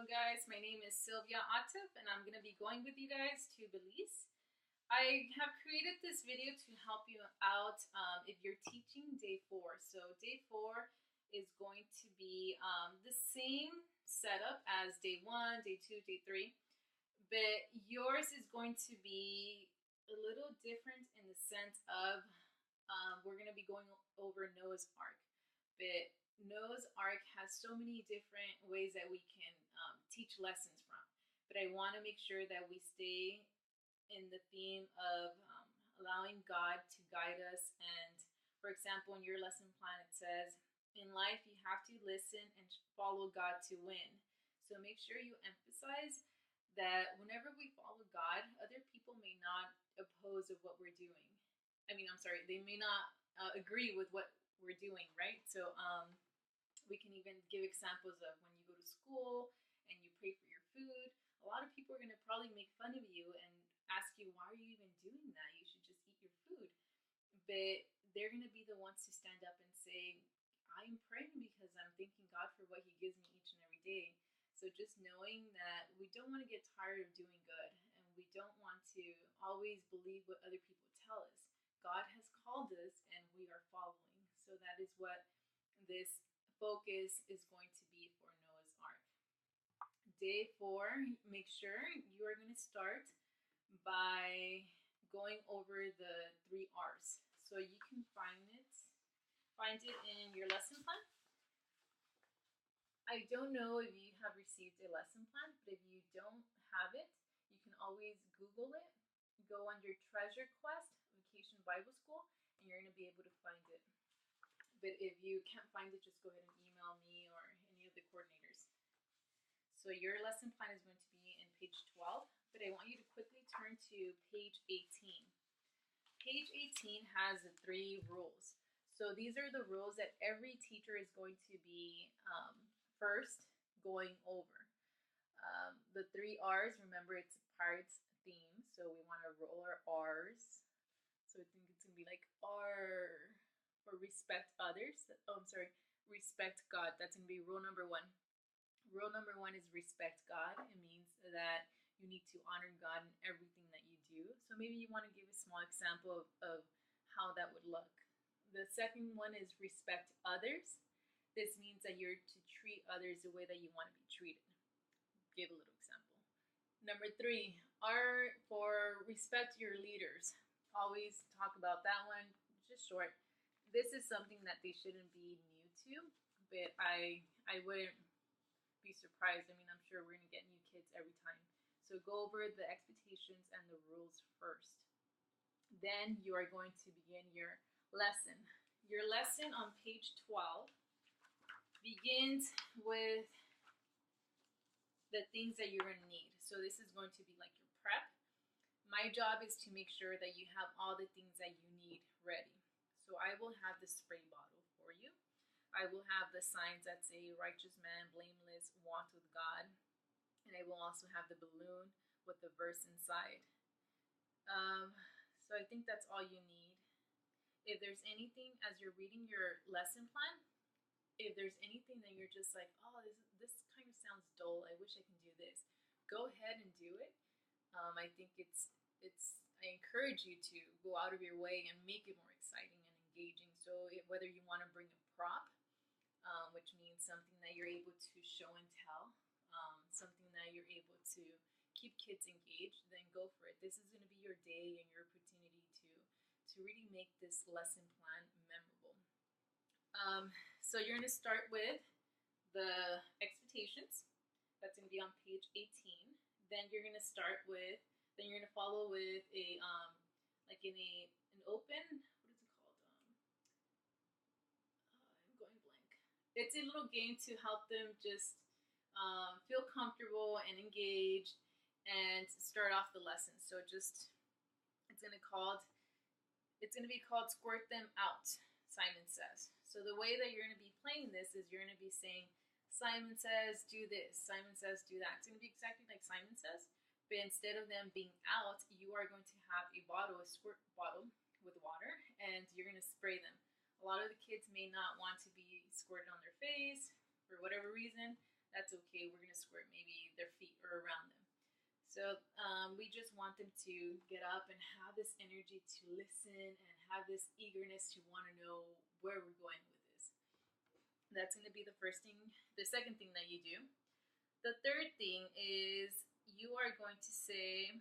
Hello guys, my name is Sylvia Atif and I'm going to be going with you guys to Belize. I have created this video to help you out if you're teaching day 4. So day 4 is going to be the same setup as day 1, day 2, day 3, but yours is going to be a little different in the sense of we're going to be going over Noah's Ark, but Noah's Ark has so many different ways that we can teach lessons from. But I want to make sure that we stay in the theme of allowing God to guide us. And for example, in your lesson plan, it says, in life, you have to listen and follow God to win. So make sure you emphasize that whenever we follow God, other people may not oppose of what we're doing. They may not agree with what we're doing, right? So we can even give examples of when you go to school and you pray for your food. A lot of people are going to probably make fun of you and ask you, why are you even doing that? You should just eat your food. But they're going to be the ones to stand up and say, I'm praying because I'm thanking God for what He gives me each and every day. So just knowing that we don't want to get tired of doing good, and we don't want to always believe what other people tell us. God has called us and we are following. So that is what this focus is going to be for Noah's Ark. Day 4, make sure you are going to start by going over the 3 R's. So you can find it in your lesson plan. I don't know if you have received a lesson plan, but if you don't have it, you can always Google it. Go under Treasure Quest Vacation Bible School, and you're going to be able to find it. But if you can't find it, just go ahead and email me or any of the coordinators. So your lesson plan is going to be in page 12, but I want you to quickly turn to page 18. Page 18 has the 3 rules. So these are the rules that every teacher is going to be first going over. The 3 R's, remember it's a Pirates theme, so we want to roll our R's. So I think it's going to be like R for respect others. Respect God. That's going to be rule number 1. Rule number 1 is respect God. It means that you need to honor God in everything that you do. So maybe you want to give a small example of how that would look. The second one is respect others. This means that you're to treat others the way that you want to be treated. Give a little example. Number 3, R for respect your leaders. Always talk about that one, just short. This is something that they shouldn't be new to, but I wouldn't be surprised. I'm sure we're going to get new kids every time. So go over the expectations and the rules first. Then you are going to begin your lesson. Your lesson on page 12 begins with the things that you're going to need. So this is going to be like your prep. My job is to make sure that you have all the things that you need ready. So I will have the spray bottle for you. I will have the signs that say righteous man, blameless, walked with God. And I will also have the balloon with the verse inside. So I think that's all you need. If there's anything as you're reading your lesson plan, if there's anything that you're just like, oh, this kind of sounds dull, I wish I can do this, go ahead and do it. I think I encourage you to go out of your way and make it more exciting and engaging. So whether you want to bring a prop, which means something that you're able to show and tell, something that you're able to keep kids engaged, then go for it. This is going to be your day and your opportunity to really make this lesson plan memorable. So you're going to start with the expectations. That's going to be on page 18. Then you're going to follow with a an open, what is it called? I'm going blank. It's a little game to help them just feel comfortable and engaged and start off the lesson. So it's going to be called Squirt Them Out, Simon Says. So the way that you're going to be playing this is you're going to be saying, Simon says, do this. Simon says, do that. It's going to be exactly like Simon Says, but instead of them being out, you are going to have a squirt bottle with water, and you're going to spray them. A lot of the kids may not want to be squirted on their face for whatever reason. that's okay. We're going to squirt maybe their feet or around them. So we just want them to get up and have this energy to listen and have this eagerness to want to know where we're going with this. That's going to be the first thing. The second thing that you do. The third thing is you are going to say,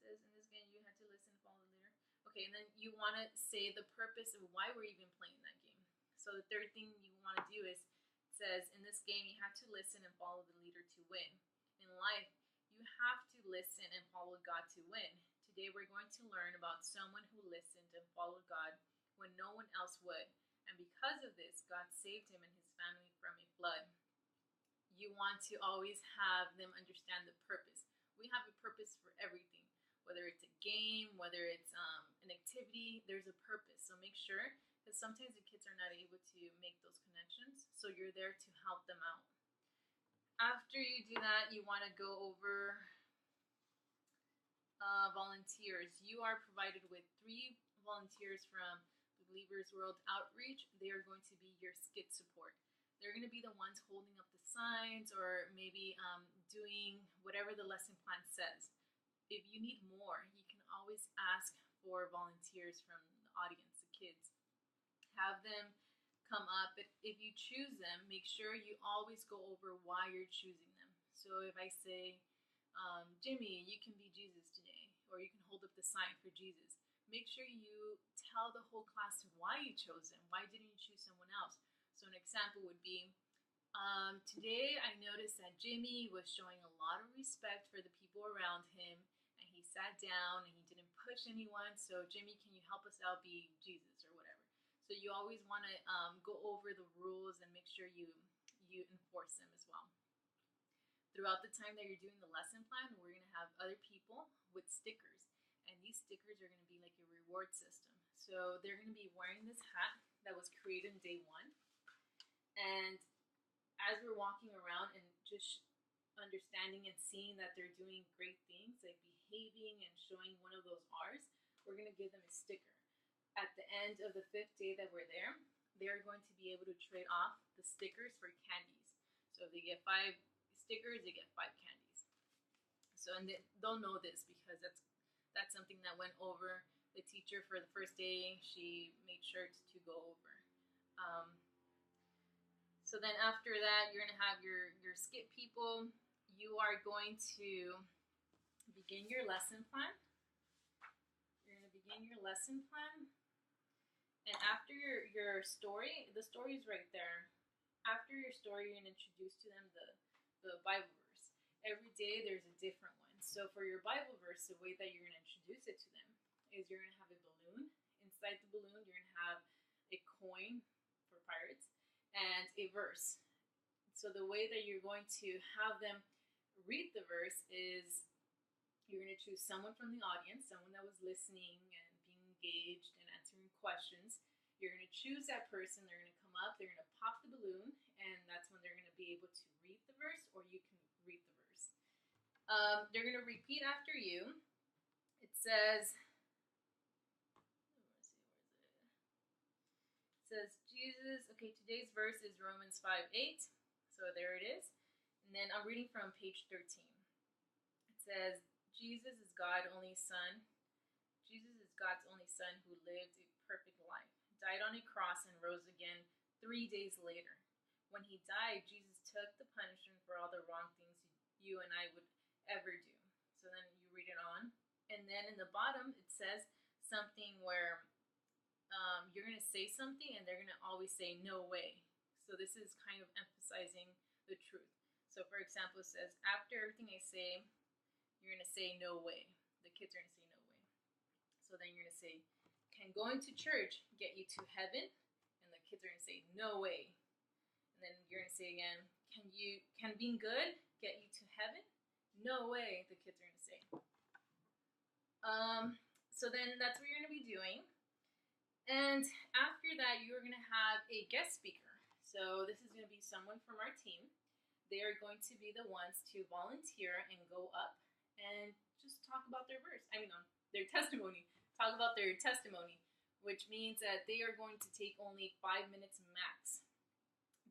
it says in this game you had to listen and follow the leader. Okay, and then you want to say the purpose of why we're even playing that game. So the third thing you want to do is, it says in this game you have to listen and follow the leader to win. In life, you have to listen and follow God to win. Today we're going to learn about someone who listened and followed God when no one else would. And because of this, God saved him and his family from a flood. You want to always have them understand the purpose. We have a purpose for everything. Whether it's a game, whether it's an activity, there's a purpose. So make sure, because sometimes the kids are not able to make those connections. So you're there to help them out. After you do that, you want to go over volunteers. You are provided with 3 volunteers from the Believers World Outreach. They are going to be your skit support. They're going to be the ones holding up the signs or maybe doing whatever the lesson plan says. If you need more, you can always ask for volunteers from the audience, the kids. Have them come up, but if you choose them, make sure you always go over why you're choosing them. So if I say, Jimmy, you can be Jesus today, or you can hold up the sign for Jesus, make sure you tell the whole class why you chose them. Why didn't you choose someone else? So an example would be, today I noticed that Jimmy was showing a lot of respect for the people around him, and he sat down and he didn't push anyone. So Jimmy, can you help us out be Jesus or whatever? So you always want to go over the rules and make sure you enforce them as well. Throughout the time that you're doing the lesson plan, we're going to have other people with stickers. And these stickers are going to be like a reward system. So they're going to be wearing this hat that was created in day 1. And as we're walking around and just understanding and seeing that they're doing great things, like behaving and showing one of those R's, we're going to give them a sticker. At the end of the 5th day that we're there, they're going to be able to trade off the stickers for candies. So if they get 5 stickers, they get 5 candies. So and they'll know this because that's something that went over the teacher for the first day. She made sure to go over. So then after that, you're going to have your skit people. You are going to begin your lesson plan. You're going to begin your lesson plan. And after your story, the story is right there. After your story, you're going to introduce to them the Bible verse. Every day there's a different one. So for your Bible verse, the way that you're going to introduce it to them is you're going to have a balloon. Inside the balloon, you're going to have a coin for pirates and a verse. So the way that you're going to have them read the verse is you're going to choose someone from the audience, someone that was listening and being engaged and answering questions. You're going to choose that person. They're going to come up. They're going to pop the balloon, and that's when they're going to be able to read the verse, or you can read the verse. They're going to repeat after you. It says, Jesus. Okay, today's verse is Romans 5:8. So there it is. And then I'm reading from page 13. It says, Jesus is God's only Son. Jesus is God's only Son who lived a perfect life, died on a cross, and rose again 3 days later. When he died, Jesus took the punishment for all the wrong things you and I would ever do. So then you read it on. And then in the bottom, it says something where you're going to say something and they're going to always say, no way. So this is kind of emphasizing the truth. So for example, it says, after everything I say, you're going to say, no way. The kids are going to say, no way. So then you're going to say, can going to church get you to heaven? And the kids are going to say, no way. And then you're going to say again, can being good get you to heaven? No way, the kids are going to say. So then that's what you're going to be doing. And after that, you're going to have a guest speaker. So this is going to be someone from our team. They are going to be the ones to volunteer and go up and just talk about their verse. Their testimony. Talk about their testimony, which means that they are going to take only 5 minutes max.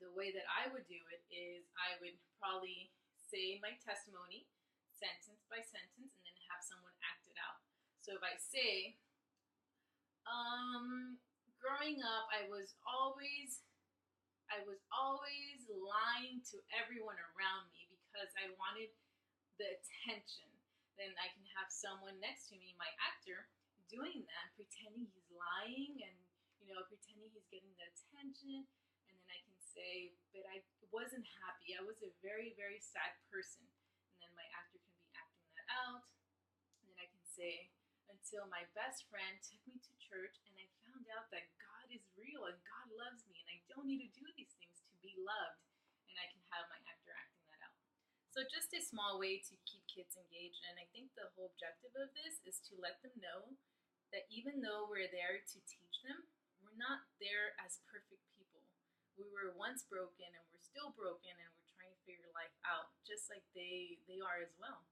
the way that I would do it is I would probably say my testimony sentence by sentence and then have someone act it out. So if I say, growing up, I was always lying to everyone around me because I wanted the attention. Then I can have someone next to me, my actor, doing that, pretending he's lying and pretending he's getting the attention. And then I can say, but I wasn't happy. I was a very, very sad person. And then my actor can be acting that out. And then I can say, until my best friend took me to church and I found out that God is real and God loves me and I don't need to do these things to be loved. And I can have my actor acting that out. So just a small way to keep kids engaged. And I think the whole objective of this is to let them know that even though we're there to teach them, we're not there as perfect people. We were once broken and we're still broken and we're trying to figure life out just like they are as well.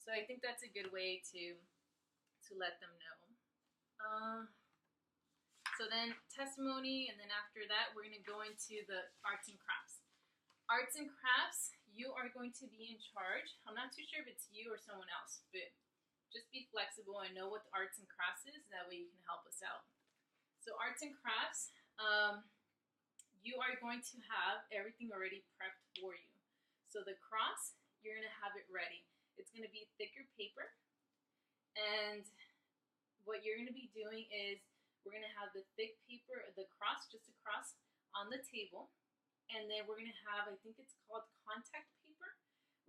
So I think that's a good way to let them know. So then testimony, and then after that we're going to go into the arts and crafts. Arts and crafts, you are going to be in charge. I'm not too sure if it's you or someone else, but just be flexible and know what the arts and crafts is. That way you can help us out. So arts and crafts, you are going to have everything already prepped for you. So the cross, you're going to have it ready. It's going to be thicker paper. And what you're going to be doing is we're going to have the thick paper, the cross, just a cross on the table. And then we're going to have, I think it's called contact paper.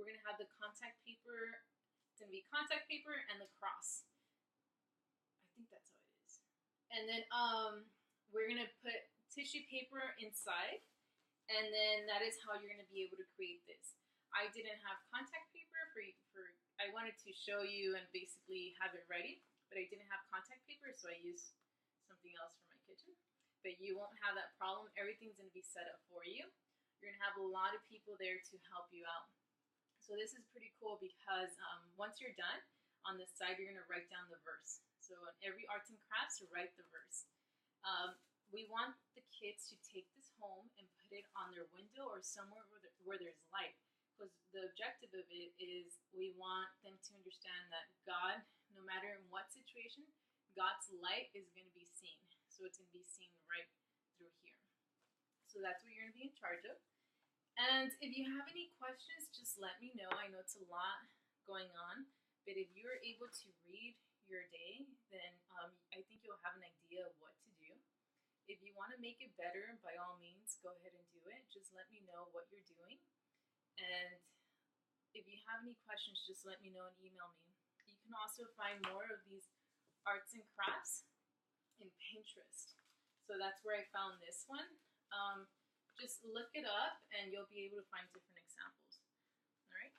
We're going to have the contact paper. It's going to be contact paper and the cross. I think that's how it is. And then we're going to put tissue paper inside. And then that is how you're going to be able to create this. I didn't have contact paper I wanted to show you and basically have it ready, but I didn't have contact paper, so I used something else for my kitchen. But you won't have that problem. Everything's going to be set up for you. You're going to have a lot of people there to help you out. So this is pretty cool because once you're done, on the side you're going to write down the verse. So on every arts and crafts, write the verse. We want the kids to take this home and put it on their window or somewhere where there's light. Because the objective of it is we want them to understand that God, no matter in what situation, God's light is going to be seen. So it's going to be seen right through here. So that's what you're going to be in charge of. And if you have any questions, just let me know. I know it's a lot going on, but if you're able to read your day, then I think you'll have an idea of what to do. If you want to make it better, by all means, go ahead and do it. Just let me know what you're doing. And if you have any questions, just let me know and email me. You can also find more of these arts and crafts in Pinterest. So that's where I found this one. Just look it up and you'll be able to find different examples. All right.